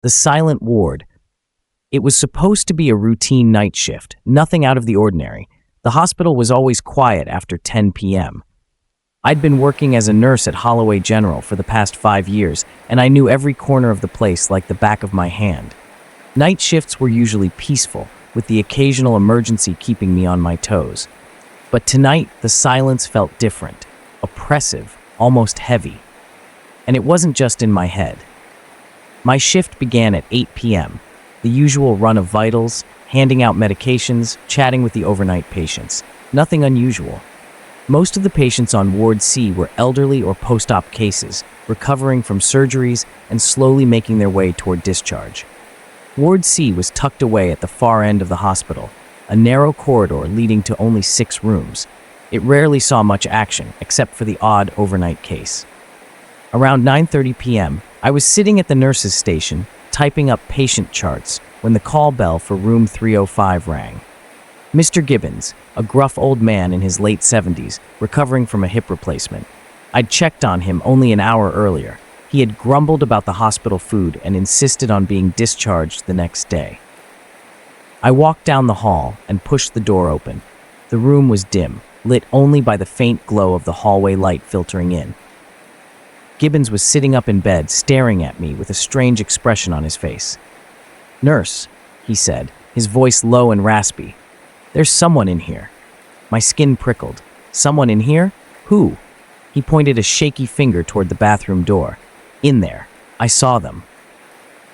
The silent ward. It was supposed to be a routine night shift, nothing out of the ordinary. The hospital was always quiet after 10 p.m. I'd been working as a nurse at Holloway General for the past 5 years, and I knew every corner of the place like the back of my hand. Night shifts were usually peaceful, with the occasional emergency keeping me on my toes. But tonight, the silence felt different, oppressive, almost heavy. And it wasn't just in my head. My shift began at 8 p.m., the usual run of vitals, handing out medications, chatting with the overnight patients. Nothing unusual. Most of the patients on Ward C were elderly or post-op cases, recovering from surgeries and slowly making their way toward discharge. Ward C was tucked away at the far end of the hospital, a narrow corridor leading to only 6 rooms. It rarely saw much action, except for the odd overnight case. Around 9:30 p.m., I was sitting at the nurse's station, typing up patient charts, when the call bell for room 305 rang. Mr. Gibbons, a gruff old man in his late 70s, recovering from a hip replacement. I'd checked on him only an hour earlier. He had grumbled about the hospital food and insisted on being discharged the next day. I walked down the hall and pushed the door open. The room was dim, lit only by the faint glow of the hallway light filtering in. Gibbons was sitting up in bed, staring at me with a strange expression on his face. "Nurse," he said, his voice low and raspy. "There's someone in here." My skin prickled. "Someone in here? Who?" He pointed a shaky finger toward the bathroom door. "In there. I saw them."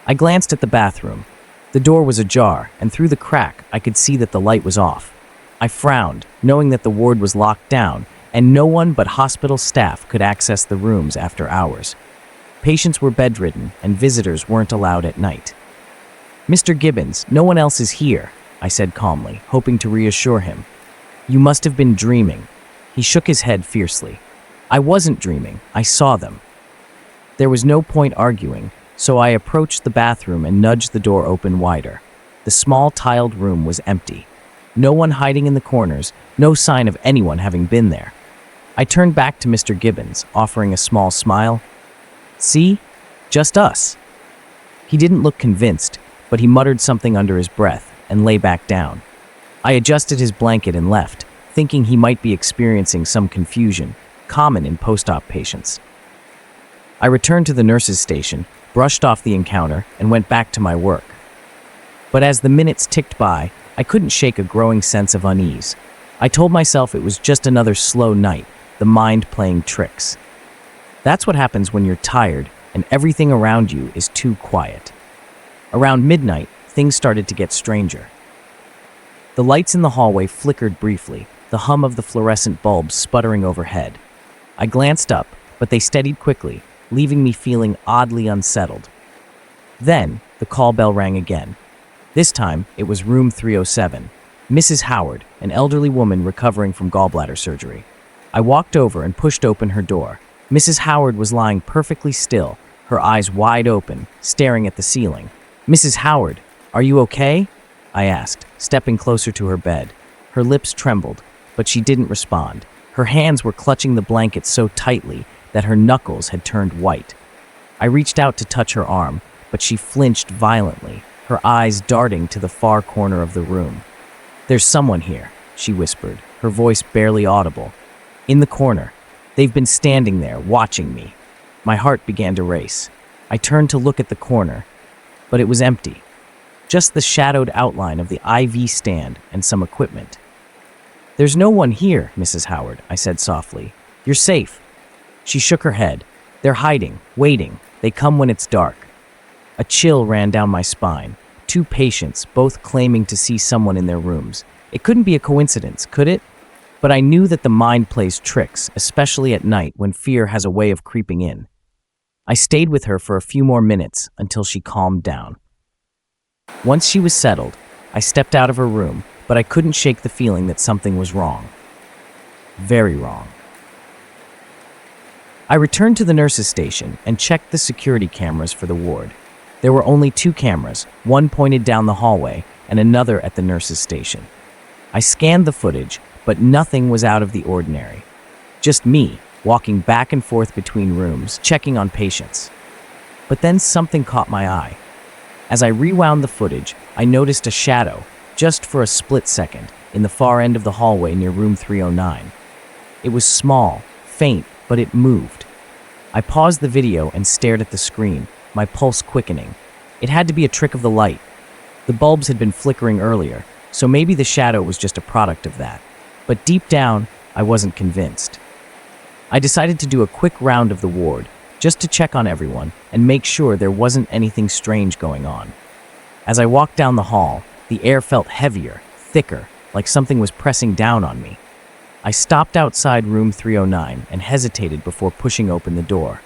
I glanced at the bathroom. The door was ajar, and through the crack, I could see that the light was off. I frowned, knowing that the ward was locked down, and no one but hospital staff could access the rooms after hours. Patients were bedridden, and visitors weren't allowed at night. "Mr. Gibbons, no one else is here," I said calmly, hoping to reassure him. "You must have been dreaming." He shook his head fiercely. "I wasn't dreaming. I saw them." There was no point arguing, so I approached the bathroom and nudged the door open wider. The small tiled room was empty. No one hiding in the corners, no sign of anyone having been there. I turned back to Mr. Gibbons, offering a small smile. "See? Just us." He didn't look convinced, but he muttered something under his breath and lay back down. I adjusted his blanket and left, thinking he might be experiencing some confusion, common in post-op patients. I returned to the nurse's station, brushed off the encounter, and went back to my work. But as the minutes ticked by, I couldn't shake a growing sense of unease. I told myself it was just another slow night, the mind playing tricks. That's what happens when you're tired and everything around you is too quiet. Around midnight, things started to get stranger. The lights in the hallway flickered briefly, the hum of the fluorescent bulbs sputtering overhead. I glanced up, but they steadied quickly, leaving me feeling oddly unsettled. Then, the call bell rang again. This time, it was room 307. Mrs. Howard, an elderly woman recovering from gallbladder surgery. I walked over and pushed open her door. Mrs. Howard was lying perfectly still, her eyes wide open, staring at the ceiling. "Mrs. Howard, are you okay?" I asked, stepping closer to her bed. Her lips trembled, but she didn't respond. Her hands were clutching the blanket so tightly that her knuckles had turned white. I reached out to touch her arm, but she flinched violently, her eyes darting to the far corner of the room. "There's someone here," she whispered, her voice barely audible. "In the corner. They've been standing there, watching me." My heart began to race. I turned to look at the corner, but it was empty. Just the shadowed outline of the IV stand and some equipment. "There's no one here, Mrs. Howard," I said softly. "You're safe." She shook her head. "They're hiding, waiting. They come when it's dark." A chill ran down my spine. 2 patients, both claiming to see someone in their rooms. It couldn't be a coincidence, could it? But I knew that the mind plays tricks, especially at night when fear has a way of creeping in. I stayed with her for a few more minutes until she calmed down. Once she was settled, I stepped out of her room, but I couldn't shake the feeling that something was wrong. Very wrong. I returned to the nurse's station and checked the security cameras for the ward. There were only 2 cameras, one pointed down the hallway and another at the nurse's station. I scanned the footage, but nothing was out of the ordinary. Just me, walking back and forth between rooms, checking on patients. But then something caught my eye. As I rewound the footage, I noticed a shadow, just for a split second, in the far end of the hallway near room 309. It was small, faint, but it moved. I paused the video and stared at the screen, my pulse quickening. It had to be a trick of the light. The bulbs had been flickering earlier, so maybe the shadow was just a product of that. But deep down, I wasn't convinced. I decided to do a quick round of the ward, just to check on everyone and make sure there wasn't anything strange going on. As I walked down the hall, the air felt heavier, thicker, like something was pressing down on me. I stopped outside room 309 and hesitated before pushing open the door.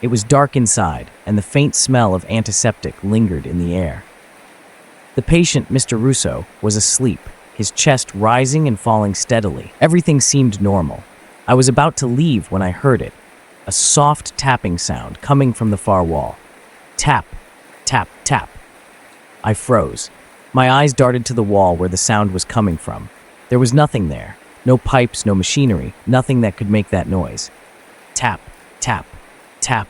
It was dark inside, and the faint smell of antiseptic lingered in the air. The patient, Mr. Russo, was asleep, his chest rising and falling steadily. Everything seemed normal. I was about to leave when I heard it, a soft tapping sound coming from the far wall. Tap, tap, tap. I froze. My eyes darted to the wall where the sound was coming from. There was nothing there. No pipes, no machinery, nothing that could make that noise. Tap, tap, tap.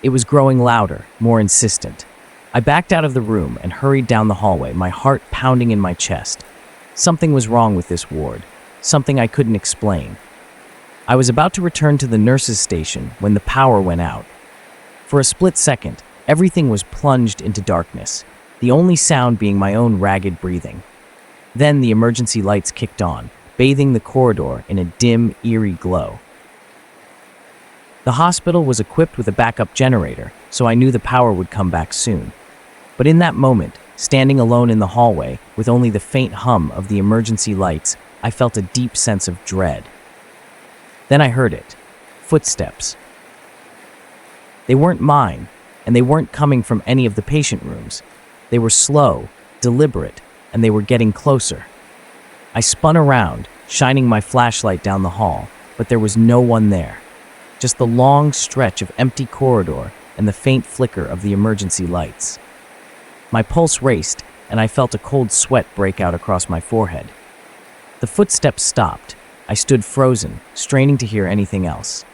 It was growing louder, more insistent. I backed out of the room and hurried down the hallway, my heart pounding in my chest. Something was wrong with this ward, something I couldn't explain. I was about to return to the nurse's station when the power went out. For a split second, everything was plunged into darkness, the only sound being my own ragged breathing. Then the emergency lights kicked on, bathing the corridor in a dim, eerie glow. The hospital was equipped with a backup generator, so I knew the power would come back soon. But in that moment, standing alone in the hallway with only the faint hum of the emergency lights, I felt a deep sense of dread. Then I heard it. Footsteps. They weren't mine, and they weren't coming from any of the patient rooms. They were slow, deliberate, and they were getting closer. I spun around, shining my flashlight down the hall, but there was no one there. Just the long stretch of empty corridor and the faint flicker of the emergency lights. My pulse raced, and I felt a cold sweat break out across my forehead. The footsteps stopped. I stood frozen, straining to hear anything else.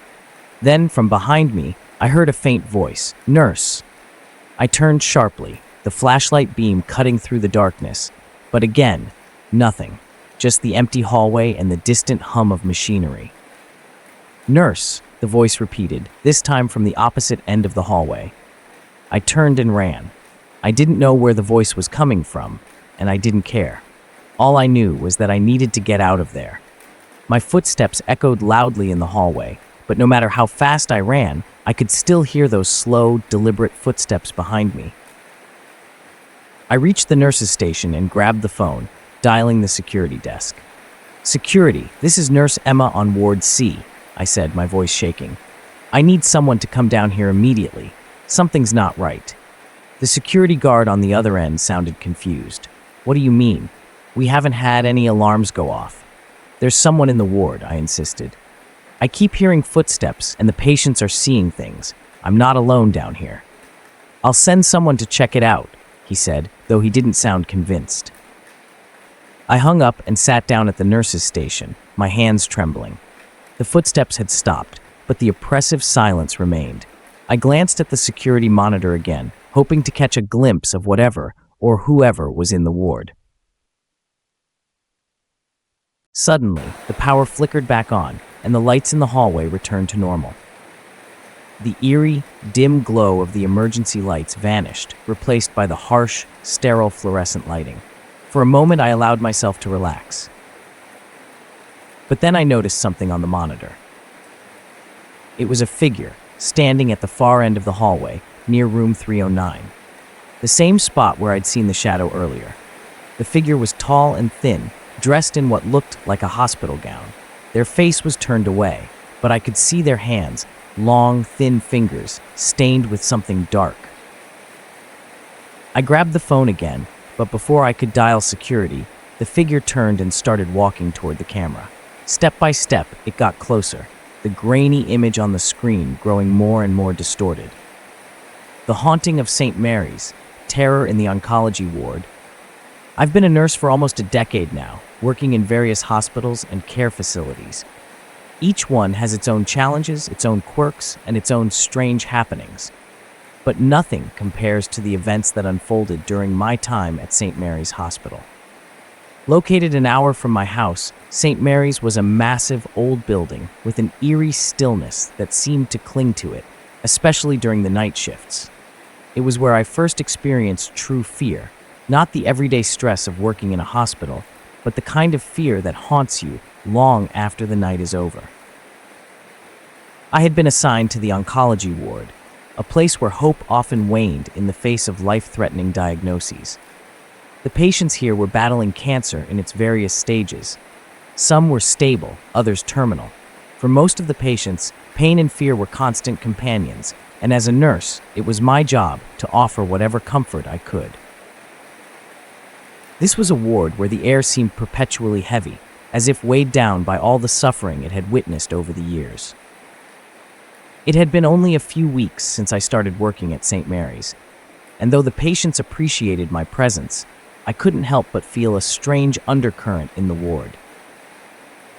Then, from behind me, I heard a faint voice, "Nurse." I turned sharply, the flashlight beam cutting through the darkness. But again, nothing. Just the empty hallway and the distant hum of machinery. "Nurse," the voice repeated, this time from the opposite end of the hallway. I turned and ran. I didn't know where the voice was coming from, and I didn't care. All I knew was that I needed to get out of there. My footsteps echoed loudly in the hallway, but no matter how fast I ran, I could still hear those slow, deliberate footsteps behind me. I reached the nurse's station and grabbed the phone, dialing the security desk. "Security, this is Nurse Emma on Ward C," I said, my voice shaking. "I need someone to come down here immediately. Something's not right." The security guard on the other end sounded confused. "What do you mean? We haven't had any alarms go off." "There's someone in the ward," I insisted. "I keep hearing footsteps and the patients are seeing things. I'm not alone down here." "I'll send someone to check it out," he said, though he didn't sound convinced. I hung up and sat down at the nurse's station, my hands trembling. The footsteps had stopped, but the oppressive silence remained. I glanced at the security monitor again, hoping to catch a glimpse of whatever or whoever was in the ward. Suddenly, the power flickered back on, and the lights in the hallway returned to normal. The eerie, dim glow of the emergency lights vanished, replaced by the harsh, sterile fluorescent lighting. For a moment, I allowed myself to relax. But then I noticed something on the monitor. It was a figure, standing at the far end of the hallway, near room 309. The same spot where I'd seen the shadow earlier. The figure was tall and thin, dressed in what looked like a hospital gown. Their face was turned away, but I could see their hands, long, thin fingers, stained with something dark. I grabbed the phone again, but before I could dial security, the figure turned and started walking toward the camera. Step by step, it got closer, the grainy image on the screen growing more and more distorted. The haunting of St. Mary's, terror in the oncology ward. I've been a nurse for almost a decade now, working in various hospitals and care facilities. Each one has its own challenges, its own quirks, and its own strange happenings. but nothing compares to the events that unfolded during my time at St. Mary's Hospital. Located an hour from my house, St. Mary's was a massive old building with an eerie stillness that seemed to cling to it, especially during the night shifts. It was where I first experienced true fear, not the everyday stress of working in a hospital, but the kind of fear that haunts you long after the night is over. I had been assigned to the oncology ward, a place where hope often waned in the face of life-threatening diagnoses. The patients here were battling cancer in its various stages. Some were stable, others terminal. For most of the patients, pain and fear were constant companions, and as a nurse, it was my job to offer whatever comfort I could. This was a ward where the air seemed perpetually heavy, as if weighed down by all the suffering it had witnessed over the years. It had been only a few weeks since I started working at St. Mary's, and though the patients appreciated my presence, I couldn't help but feel a strange undercurrent in the ward.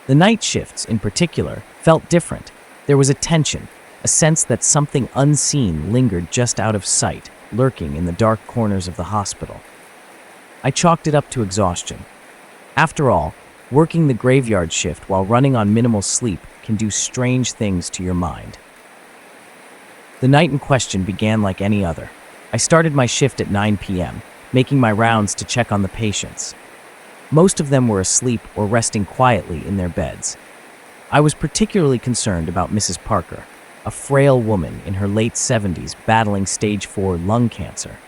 The night shifts, in particular, felt different. There was a tension, a sense that something unseen lingered just out of sight, lurking in the dark corners of the hospital. I chalked it up to exhaustion. After all, working the graveyard shift while running on minimal sleep can do strange things to your mind. The night in question began like any other. I started my shift at 9 p.m., making my rounds to check on the patients. Most of them were asleep or resting quietly in their beds. I was particularly concerned about Mrs. Parker, a frail woman in her late 70s battling stage 4 lung cancer.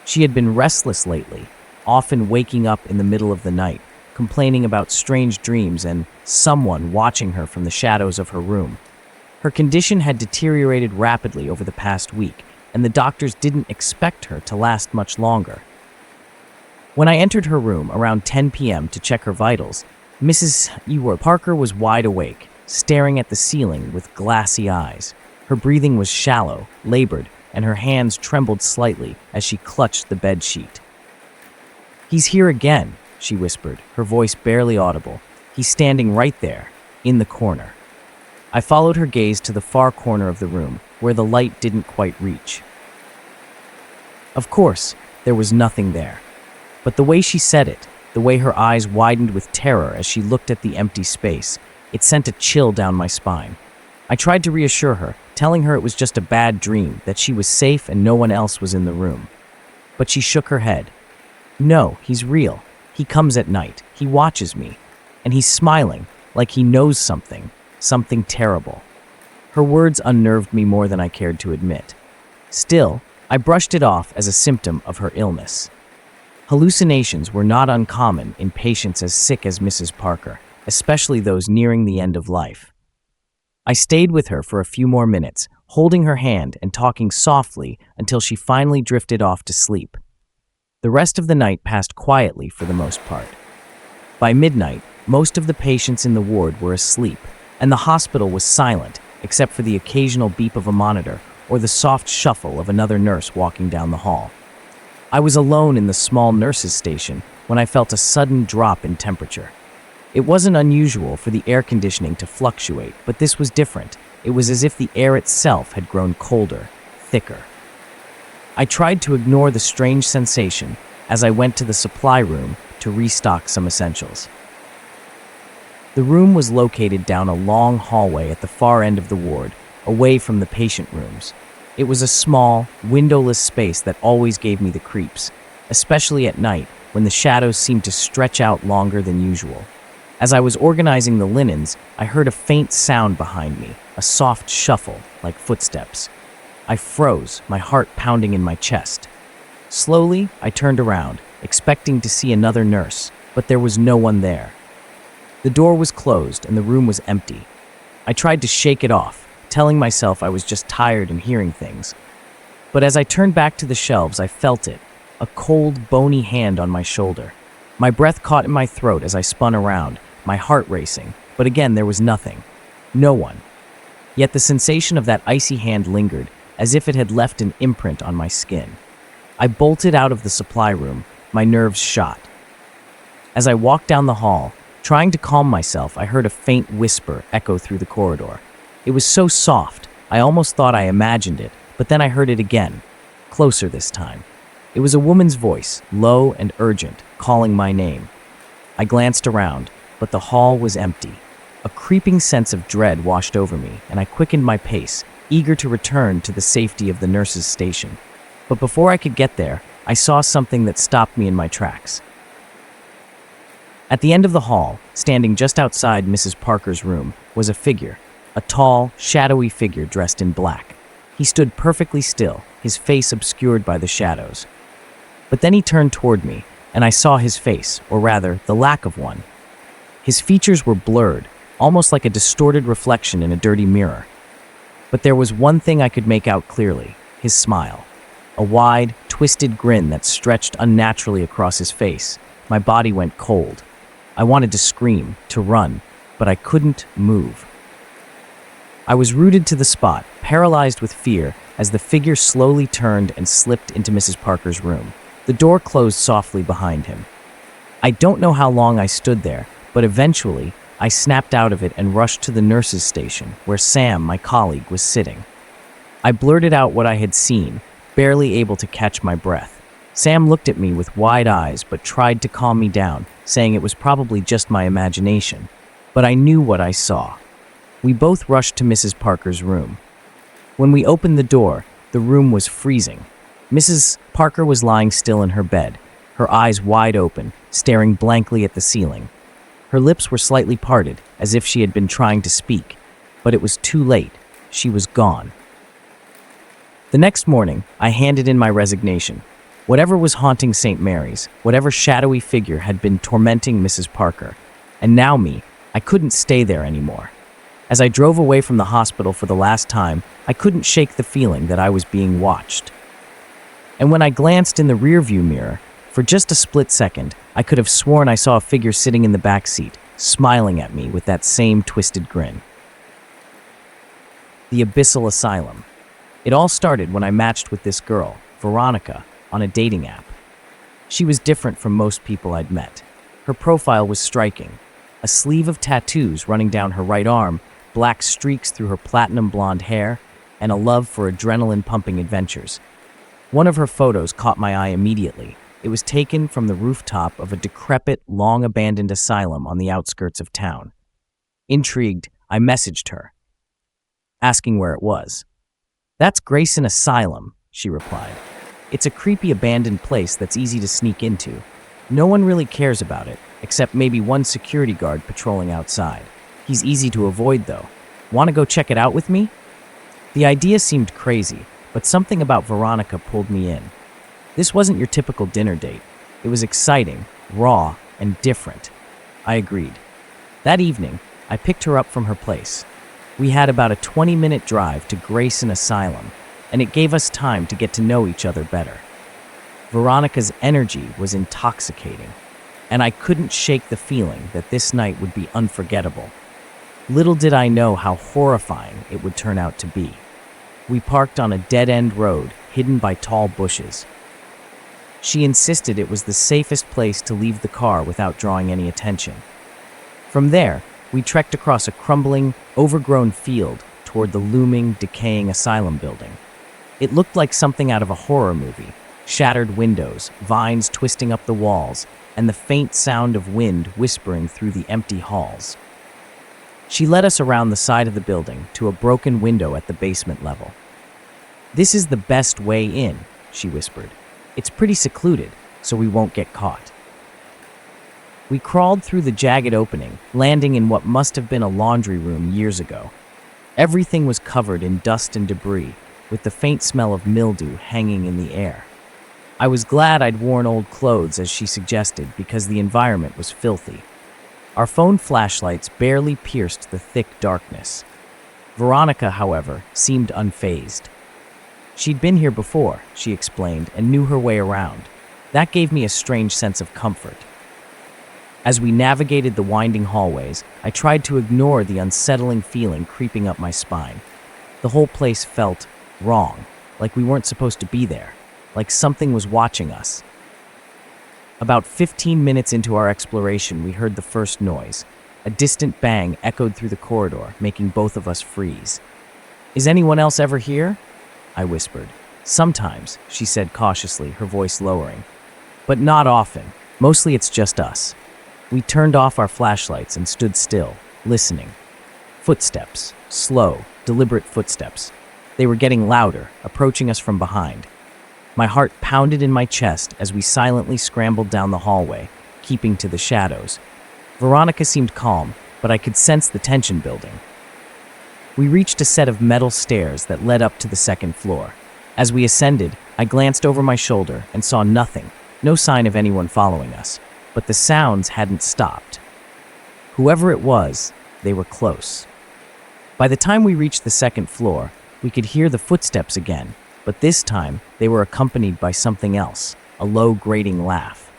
She had been restless lately, often waking up in the middle of the night, complaining about strange dreams and someone watching her from the shadows of her room. Her condition had deteriorated rapidly over the past week, and the doctors didn't expect her to last much longer. When I entered her room around 10 p.m. to check her vitals, Mrs. Parker was wide awake, staring at the ceiling with glassy eyes. Her breathing was shallow, labored, and her hands trembled slightly as she clutched the bed sheet. "He's here again," she whispered, her voice barely audible. "He's standing right there, in the corner." I followed her gaze to the far corner of the room, where the light didn't quite reach. Of course, there was nothing there. But the way she said it, the way her eyes widened with terror as she looked at the empty space, it sent a chill down my spine. I tried to reassure her, telling her it was just a bad dream, that she was safe and no one else was in the room. But she shook her head. "No, he's real. He comes at night. He watches me. And he's smiling, like he knows something terrible." Her words unnerved me more than I cared to admit. Still, I brushed it off as a symptom of her illness. Hallucinations were not uncommon in patients as sick as Mrs. Parker, especially those nearing the end of life. I stayed with her for a few more minutes, holding her hand and talking softly until she finally drifted off to sleep. The rest of the night passed quietly for the most part. By midnight, most of the patients in the ward were asleep, and the hospital was silent except for the occasional beep of a monitor or the soft shuffle of another nurse walking down the hall. I was alone in the small nurses' station when I felt a sudden drop in temperature. It wasn't unusual for the air conditioning to fluctuate, but this was different. It was as if the air itself had grown colder, thicker. I tried to ignore the strange sensation as I went to the supply room to restock some essentials. The room was located down a long hallway at the far end of the ward, away from the patient rooms. It was a small, windowless space that always gave me the creeps, especially at night when the shadows seemed to stretch out longer than usual. As I was organizing the linens, I heard a faint sound behind me, a soft shuffle, like footsteps. I froze, my heart pounding in my chest. Slowly, I turned around, expecting to see another nurse, but there was no one there. The door was closed and the room was empty. I tried to shake it off, telling myself I was just tired and hearing things. But as I turned back to the shelves, I felt it, a cold, bony hand on my shoulder. My breath caught in my throat as I spun around, my heart racing, but again there was nothing. No one. Yet the sensation of that icy hand lingered, as if it had left an imprint on my skin. I bolted out of the supply room, my nerves shot. As I walked down the hall, trying to calm myself, I heard a faint whisper echo through the corridor. It was so soft, I almost thought I imagined it, but then I heard it again, closer this time. It was a woman's voice, low and urgent, calling my name. I glanced around, but the hall was empty. A creeping sense of dread washed over me, and I quickened my pace, eager to return to the safety of the nurse's station. But before I could get there, I saw something that stopped me in my tracks. At the end of the hall, standing just outside Mrs. Parker's room, was a figure, a tall, shadowy figure dressed in black. He stood perfectly still, his face obscured by the shadows. But then he turned toward me, and I saw his face, or rather, the lack of one. His features were blurred, almost like a distorted reflection in a dirty mirror. But there was one thing I could make out clearly: his smile. A wide, twisted grin that stretched unnaturally across his face. My body went cold. I wanted to scream, to run, but I couldn't move. I was rooted to the spot, paralyzed with fear, as the figure slowly turned and slipped into Mrs. Parker's room. The door closed softly behind him. I don't know how long I stood there, but eventually, I snapped out of it and rushed to the nurse's station, where Sam, my colleague, was sitting. I blurted out what I had seen, barely able to catch my breath. Sam looked at me with wide eyes but tried to calm me down, saying it was probably just my imagination. But I knew what I saw. We both rushed to Mrs. Parker's room. When we opened the door, the room was freezing. Mrs. Parker was lying still in her bed, her eyes wide open, staring blankly at the ceiling. Her lips were slightly parted, as if she had been trying to speak, but it was too late. She was gone. The next morning, I handed in my resignation. Whatever was haunting St. Mary's, whatever shadowy figure had been tormenting Mrs. Parker, and now me, I couldn't stay there anymore. As I drove away from the hospital for the last time, I couldn't shake the feeling that I was being watched. And when I glanced in the rearview mirror, for just a split second, I could have sworn I saw a figure sitting in the back seat, smiling at me with that same twisted grin. The Abyssal Asylum. It all started when I matched with this girl, Veronica, on a dating app. She was different from most people I'd met. Her profile was striking. A sleeve of tattoos running down her right arm, black streaks through her platinum blonde hair, and a love for adrenaline-pumping adventures. One of her photos caught my eye immediately. It was taken from the rooftop of a decrepit, long-abandoned asylum on the outskirts of town. Intrigued, I messaged her, asking where it was. "That's Grayson Asylum," she replied. "It's a creepy abandoned place that's easy to sneak into. No one really cares about it, except maybe one security guard patrolling outside. He's easy to avoid, though. Want to go check it out with me?" The idea seemed crazy, but something about Veronica pulled me in. This wasn't your typical dinner date. It was exciting, raw, and different. I agreed. That evening, I picked her up from her place. We had about a 20-minute drive to Grayson Asylum, and it gave us time to get to know each other better. Veronica's energy was intoxicating, and I couldn't shake the feeling that this night would be unforgettable. Little did I know how horrifying it would turn out to be. We parked on a dead-end road, hidden by tall bushes. She insisted it was the safest place to leave the car without drawing any attention. From there, we trekked across a crumbling, overgrown field toward the looming, decaying asylum building. It looked like something out of a horror movie. Shattered windows, vines twisting up the walls, and the faint sound of wind whispering through the empty halls. She led us around the side of the building to a broken window at the basement level. "This is the best way in," she whispered. "It's pretty secluded, so we won't get caught." We crawled through the jagged opening, landing in what must have been a laundry room years ago. Everything was covered in dust and debris, with the faint smell of mildew hanging in the air. I was glad I'd worn old clothes, as she suggested, because the environment was filthy. Our phone flashlights barely pierced the thick darkness. Veronica, however, seemed unfazed. She'd been here before, she explained, and knew her way around. That gave me a strange sense of comfort. As we navigated the winding hallways, I tried to ignore the unsettling feeling creeping up my spine. The whole place felt wrong, like we weren't supposed to be there, like something was watching us. About 15 minutes into our exploration, we heard the first noise. A distant bang echoed through the corridor, making both of us freeze. "Is anyone else ever here?" I whispered. Sometimes, she said cautiously, her voice lowering. But not often. Mostly it's just us. We turned off our flashlights and stood still, listening. Footsteps. Slow, deliberate footsteps. They were getting louder, approaching us from behind. My heart pounded in my chest as we silently scrambled down the hallway, keeping to the shadows. Veronica seemed calm, but I could sense the tension building. We reached a set of metal stairs that led up to the second floor. As we ascended, I glanced over my shoulder and saw nothing, no sign of anyone following us, but the sounds hadn't stopped. Whoever it was, they were close. By the time we reached the second floor, we could hear the footsteps again, but this time they were accompanied by something else, a low, grating laugh.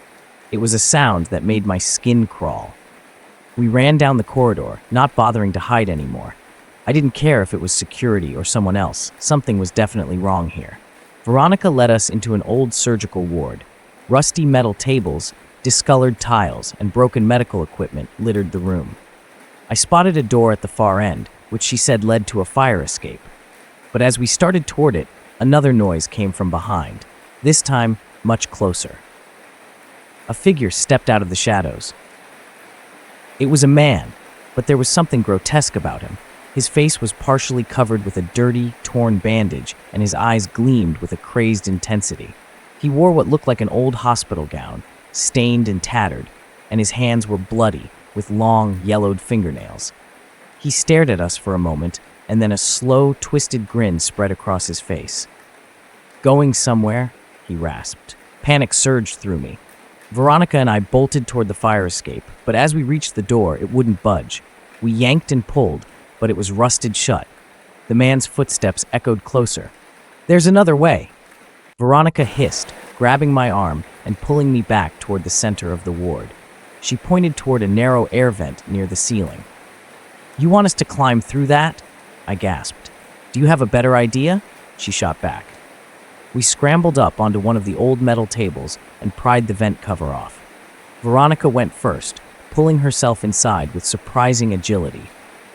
It was a sound that made my skin crawl. We ran down the corridor, not bothering to hide anymore. I didn't care if it was security or someone else. Something was definitely wrong here. Veronica led us into an old surgical ward. Rusty metal tables, discolored tiles, and broken medical equipment littered the room. I spotted a door at the far end, which she said led to a fire escape. But as we started toward it, another noise came from behind, this time much closer. A figure stepped out of the shadows. It was a man, but there was something grotesque about him. His face was partially covered with a dirty, torn bandage, and his eyes gleamed with a crazed intensity. He wore what looked like an old hospital gown, stained and tattered, and his hands were bloody, with long, yellowed fingernails. He stared at us for a moment, and then a slow, twisted grin spread across his face. "Going somewhere?" he rasped. Panic surged through me. Veronica and I bolted toward the fire escape, but as we reached the door, it wouldn't budge. We yanked and pulled, but it was rusted shut. The man's footsteps echoed closer. "There's another way!" Veronica hissed, grabbing my arm and pulling me back toward the center of the ward. She pointed toward a narrow air vent near the ceiling. "You want us to climb through that?" I gasped. "Do you have a better idea?" She shot back. We scrambled up onto one of the old metal tables and pried the vent cover off. Veronica went first, pulling herself inside with surprising agility.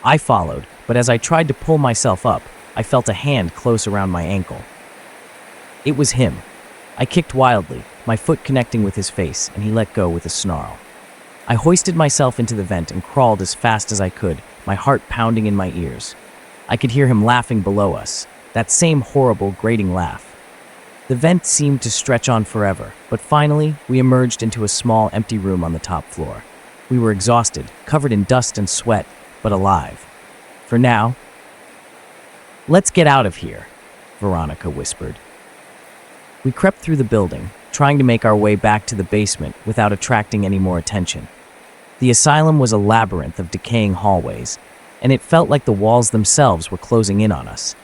I followed, but as I tried to pull myself up, I felt a hand close around my ankle. It was him. I kicked wildly, my foot connecting with his face, and he let go with a snarl. I hoisted myself into the vent and crawled as fast as I could, my heart pounding in my ears. I could hear him laughing below us, that same horrible, grating laugh. The vent seemed to stretch on forever, but finally, we emerged into a small, empty room on the top floor. We were exhausted, covered in dust and sweat, but alive. For now. "Let's get out of here," Veronica whispered. We crept through the building, trying to make our way back to the basement without attracting any more attention. The asylum was a labyrinth of decaying hallways, and it felt like the walls themselves were closing in on us.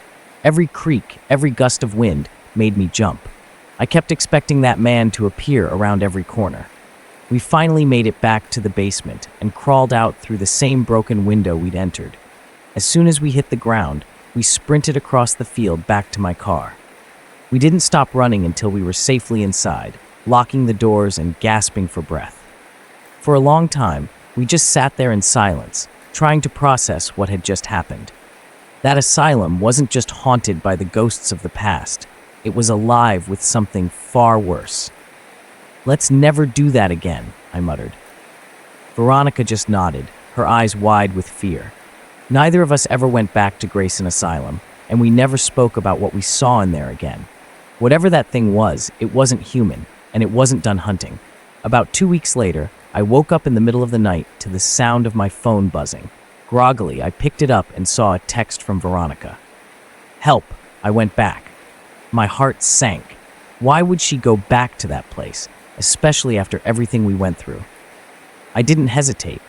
Every creak, every gust of wind made me jump. I kept expecting that man to appear around every corner. We finally made it back to the basement and crawled out through the same broken window we'd entered. As soon as we hit the ground, we sprinted across the field back to my car. We didn't stop running until we were safely inside, locking the doors and gasping for breath. For a long time, we just sat there in silence, trying to process what had just happened. That asylum wasn't just haunted by the ghosts of the past. It was alive with something far worse. "Let's never do that again," I muttered. Veronica just nodded, her eyes wide with fear. Neither of us ever went back to Grayson Asylum, and we never spoke about what we saw in there again. Whatever that thing was, it wasn't human, and it wasn't done hunting. About 2 weeks later, I woke up in the middle of the night to the sound of my phone buzzing. Groggily, I picked it up and saw a text from Veronica. "Help," I went back. My heart sank. Why would she go back to that place, especially after everything we went through? I didn't hesitate.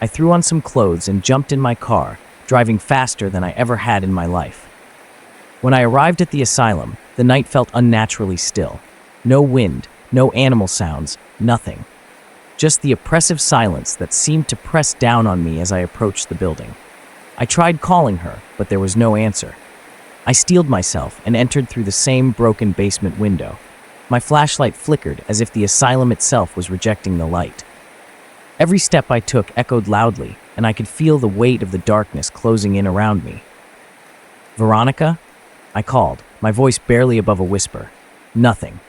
I threw on some clothes and jumped in my car, driving faster than I ever had in my life. When I arrived at the asylum, the night felt unnaturally still. No wind, no animal sounds, nothing. Just the oppressive silence that seemed to press down on me as I approached the building. I tried calling her, but there was no answer. I steeled myself and entered through the same broken basement window. My flashlight flickered as if the asylum itself was rejecting the light. Every step I took echoed loudly, and I could feel the weight of the darkness closing in around me. "Veronica?" I called, my voice barely above a whisper. Nothing.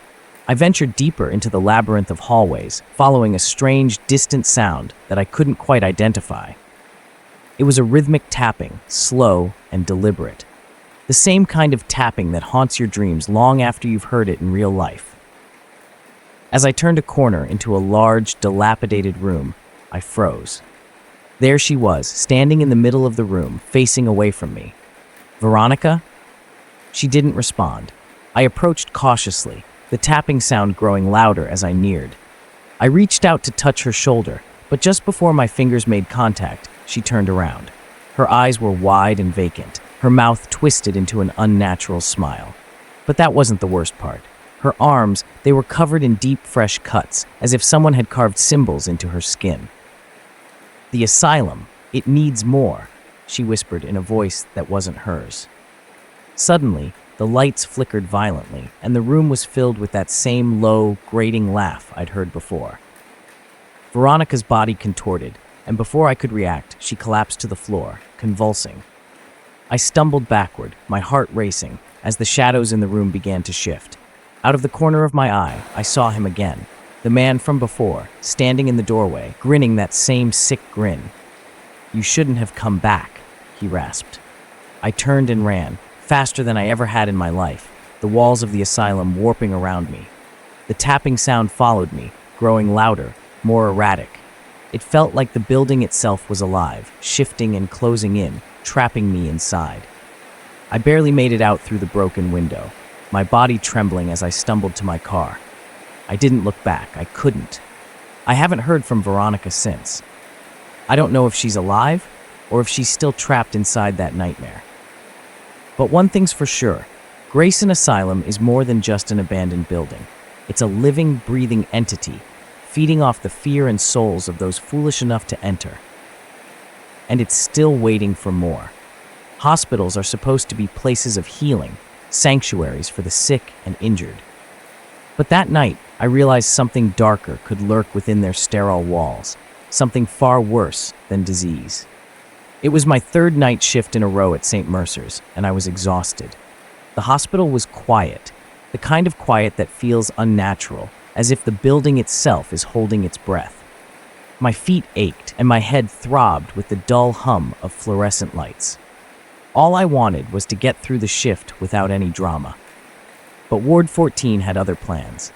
I ventured deeper into the labyrinth of hallways, following a strange, distant sound that I couldn't quite identify. It was a rhythmic tapping, slow and deliberate. The same kind of tapping that haunts your dreams long after you've heard it in real life. As I turned a corner into a large, dilapidated room, I froze. There she was, standing in the middle of the room, facing away from me. Veronica? She didn't respond. I approached cautiously, the tapping sound growing louder as I neared. I reached out to touch her shoulder, but just before my fingers made contact, she turned around. Her eyes were wide and vacant, her mouth twisted into an unnatural smile. But that wasn't the worst part. Her arms, they were covered in deep, fresh cuts, as if someone had carved symbols into her skin. "The asylum, it needs more," she whispered in a voice that wasn't hers. Suddenly, the lights flickered violently, and the room was filled with that same low, grating laugh I'd heard before. Veronica's body contorted, and before I could react, she collapsed to the floor, convulsing. I stumbled backward, my heart racing, as the shadows in the room began to shift. Out of the corner of my eye, I saw him again, the man from before, standing in the doorway, grinning that same sick grin. "You shouldn't have come back," he rasped. I turned and ran, faster than I ever had in my life, the walls of the asylum warping around me. The tapping sound followed me, growing louder, more erratic. It felt like the building itself was alive, shifting and closing in, trapping me inside. I barely made it out through the broken window, my body trembling as I stumbled to my car. I didn't look back, I couldn't. I haven't heard from Veronica since. I don't know if she's alive, or if she's still trapped inside that nightmare. But one thing's for sure, Grayson Asylum is more than just an abandoned building. It's a living, breathing entity, feeding off the fear and souls of those foolish enough to enter. And it's still waiting for more. Hospitals are supposed to be places of healing, sanctuaries for the sick and injured. But that night, I realized something darker could lurk within their sterile walls, something far worse than disease. It was my third night shift in a row at St. Mercer's, and I was exhausted. The hospital was quiet, the kind of quiet that feels unnatural, as if the building itself is holding its breath. My feet ached, and my head throbbed with the dull hum of fluorescent lights. All I wanted was to get through the shift without any drama. But Ward 14 had other plans.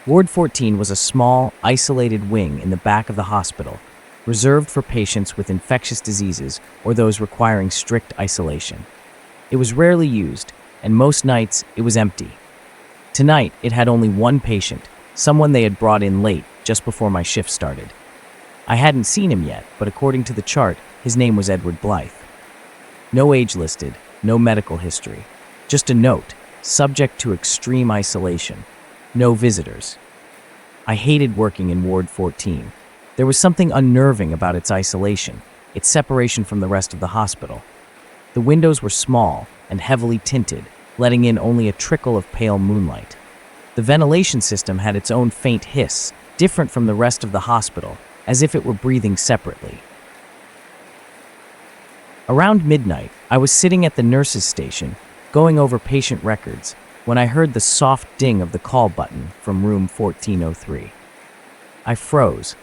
Ward 14 was a small, isolated wing in the back of the hospital, reserved for patients with infectious diseases or those requiring strict isolation. It was rarely used, and most nights it was empty. Tonight, it had only one patient, someone they had brought in late, just before my shift started. I hadn't seen him yet, but according to the chart, his name was Edward Blythe. No age listed, no medical history, just a note, subject to extreme isolation. No visitors. I hated working in Ward 14. There was something unnerving about its isolation, its separation from the rest of the hospital. The windows were small and heavily tinted, letting in only a trickle of pale moonlight. The ventilation system had its own faint hiss, different from the rest of the hospital, as if it were breathing separately. Around midnight, I was sitting at the nurse's station, going over patient records, when I heard the soft ding of the call button from room 1403. I froze.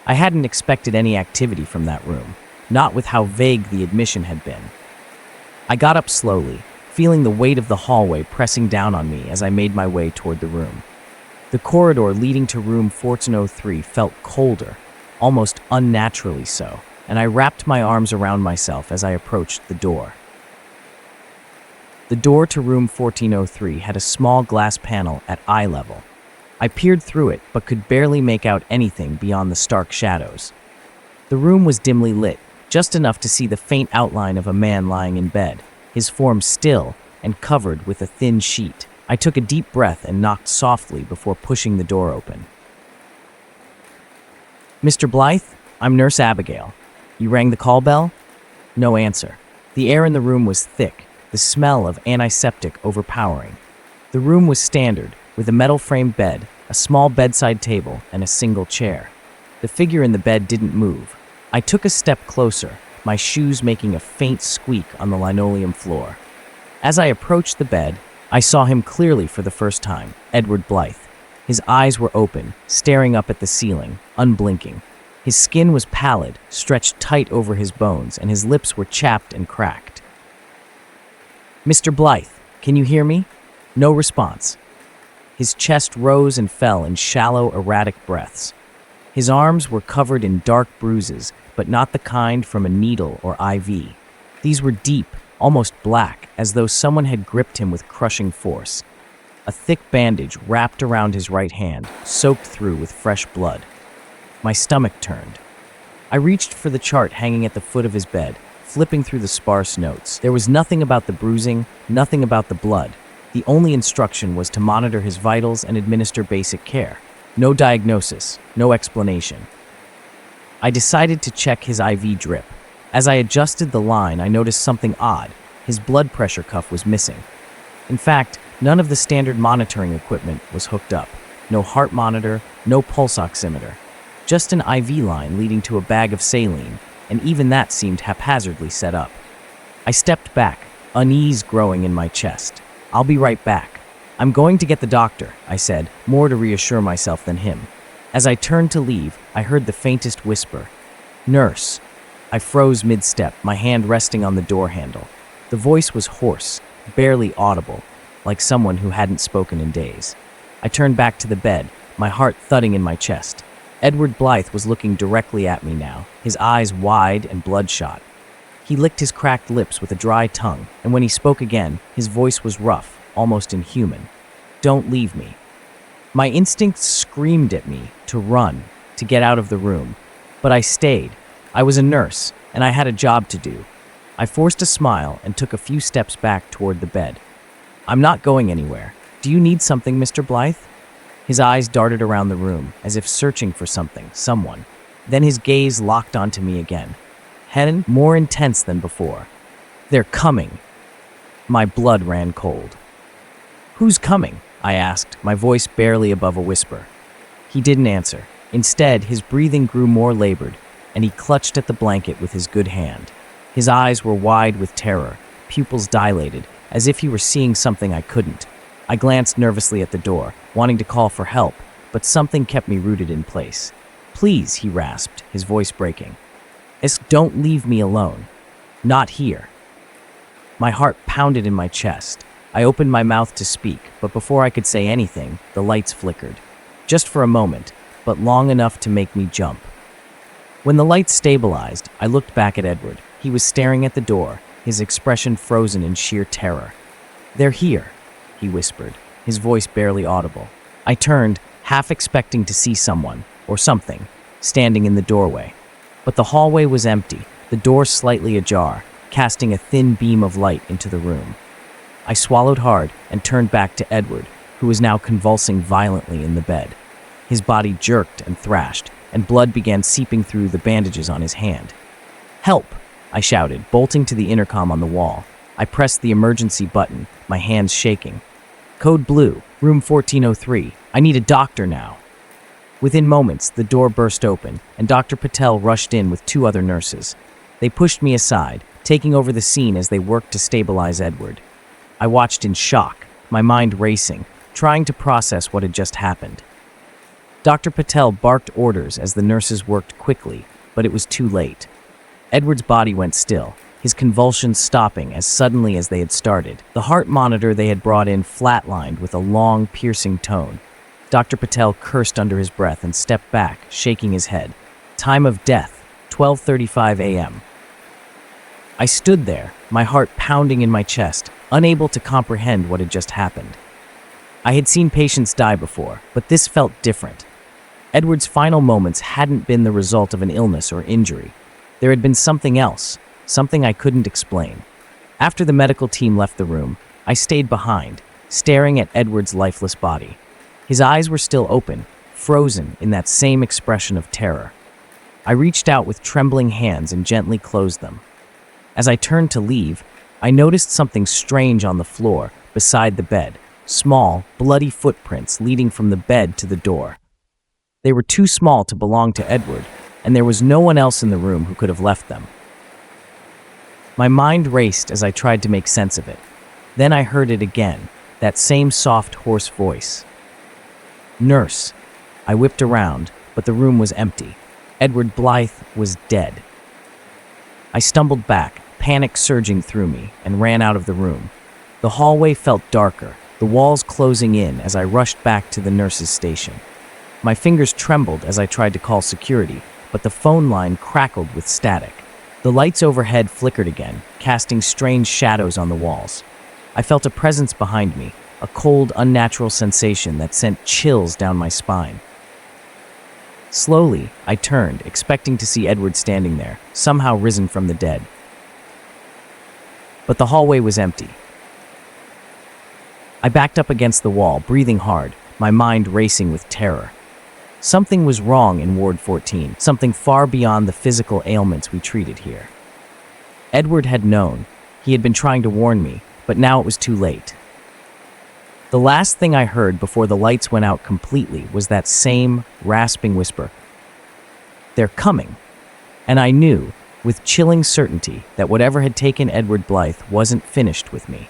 I hadn't expected any activity from that room, not with how vague the admission had been. I got up slowly, feeling the weight of the hallway pressing down on me as I made my way toward the room. The corridor leading to room 1403 felt colder, almost unnaturally so, and I wrapped my arms around myself as I approached the door. The door to room 1403 had a small glass panel at eye level. I peered through it, but could barely make out anything beyond the stark shadows. The room was dimly lit, just enough to see the faint outline of a man lying in bed, his form still and covered with a thin sheet. I took a deep breath and knocked softly before pushing the door open. "Mr. Blythe, I'm Nurse Abigail. You rang the call bell?" No answer. The air in the room was thick, the smell of antiseptic overpowering. The room was standard, with a metal-framed bed, a small bedside table, and a single chair. The figure in the bed didn't move. I took a step closer, my shoes making a faint squeak on the linoleum floor. As I approached the bed, I saw him clearly for the first time, Edward Blythe. His eyes were open, staring up at the ceiling, unblinking. His skin was pallid, stretched tight over his bones, and his lips were chapped and cracked. "Mr. Blythe, can you hear me?" No response. His chest rose and fell in shallow, erratic breaths. His arms were covered in dark bruises, but not the kind from a needle or IV. These were deep, almost black, as though someone had gripped him with crushing force. A thick bandage wrapped around his right hand, soaked through with fresh blood. My stomach turned. I reached for the chart hanging at the foot of his bed, flipping through the sparse notes. There was nothing about the bruising, nothing about the blood. The only instruction was to monitor his vitals and administer basic care. No diagnosis, no explanation. I decided to check his IV drip. As I adjusted the line, I noticed something odd. His blood pressure cuff was missing. In fact, none of the standard monitoring equipment was hooked up. No heart monitor, no pulse oximeter. Just an IV line leading to a bag of saline, and even that seemed haphazardly set up. I stepped back, unease growing in my chest. "I'll be right back. I'm going to get the doctor," I said, more to reassure myself than him. As I turned to leave, I heard the faintest whisper. "Nurse." I froze mid-step, my hand resting on the door handle. The voice was hoarse, barely audible, like someone who hadn't spoken in days. I turned back to the bed, my heart thudding in my chest. Edward Blythe was looking directly at me now, his eyes wide and bloodshot. He licked his cracked lips with a dry tongue, and when he spoke again, his voice was rough, almost inhuman. "Don't leave me." My instincts screamed at me to run, to get out of the room. But I stayed. I was a nurse, and I had a job to do. I forced a smile and took a few steps back toward the bed. "I'm not going anywhere. Do you need something, Mr. Blythe?" His eyes darted around the room, as if searching for something, someone. Then his gaze locked onto me again. Helen, more intense than before. "They're coming." My blood ran cold. "Who's coming?" I asked, my voice barely above a whisper. He didn't answer. Instead, his breathing grew more labored, and he clutched at the blanket with his good hand. His eyes were wide with terror, pupils dilated, as if he were seeing something I couldn't. I glanced nervously at the door, wanting to call for help, but something kept me rooted in place. "Please," he rasped, his voice breaking. "Don't leave me alone. Not here." My heart pounded in my chest. I opened my mouth to speak, but before I could say anything, the lights flickered. Just for a moment, but long enough to make me jump. When the lights stabilized, I looked back at Edward. He was staring at the door, his expression frozen in sheer terror. "They're here," he whispered, his voice barely audible. I turned, half expecting to see someone, or something, standing in the doorway. But the hallway was empty, the door slightly ajar, casting a thin beam of light into the room. I swallowed hard and turned back to Edward, who was now convulsing violently in the bed. His body jerked and thrashed, and blood began seeping through the bandages on his hand. "Help!" I shouted, bolting to the intercom on the wall. I pressed the emergency button, my hands shaking. "Code Blue, room 1403. I need a doctor now." Within moments, the door burst open, and Dr. Patel rushed in with 2 other nurses. They pushed me aside, taking over the scene as they worked to stabilize Edward. I watched in shock, my mind racing, trying to process what had just happened. Dr. Patel barked orders as the nurses worked quickly, but it was too late. Edward's body went still, his convulsions stopping as suddenly as they had started. The heart monitor they had brought in flatlined with a long, piercing tone. Dr. Patel cursed under his breath and stepped back, shaking his head. Time of death, 12:35 a.m. I stood there, my heart pounding in my chest, unable to comprehend what had just happened. I had seen patients die before, but this felt different. Edward's final moments hadn't been the result of an illness or injury. There had been something else, something I couldn't explain. After the medical team left the room, I stayed behind, staring at Edward's lifeless body. His eyes were still open, frozen in that same expression of terror. I reached out with trembling hands and gently closed them. As I turned to leave, I noticed something strange on the floor beside the bed, small, bloody footprints leading from the bed to the door. They were too small to belong to Edward, and there was no one else in the room who could have left them. My mind raced as I tried to make sense of it. Then I heard it again, that same soft, hoarse voice. "Nurse." I whipped around, but the room was empty. Edward Blythe was dead. I stumbled back, panic surging through me, and ran out of the room. The hallway felt darker, the walls closing in as I rushed back to the nurse's station. My fingers trembled as I tried to call security, but the phone line crackled with static. The lights overhead flickered again, casting strange shadows on the walls. I felt a presence behind me, a cold, unnatural sensation that sent chills down my spine. Slowly, I turned, expecting to see Edward standing there, somehow risen from the dead. But the hallway was empty. I backed up against the wall, breathing hard, my mind racing with terror. Something was wrong in Ward 14, something far beyond the physical ailments we treated here. Edward had known. He had been trying to warn me, but now it was too late. The last thing I heard before the lights went out completely was that same rasping whisper. "They're coming." And I knew, with chilling certainty, that whatever had taken Edward Blythe wasn't finished with me.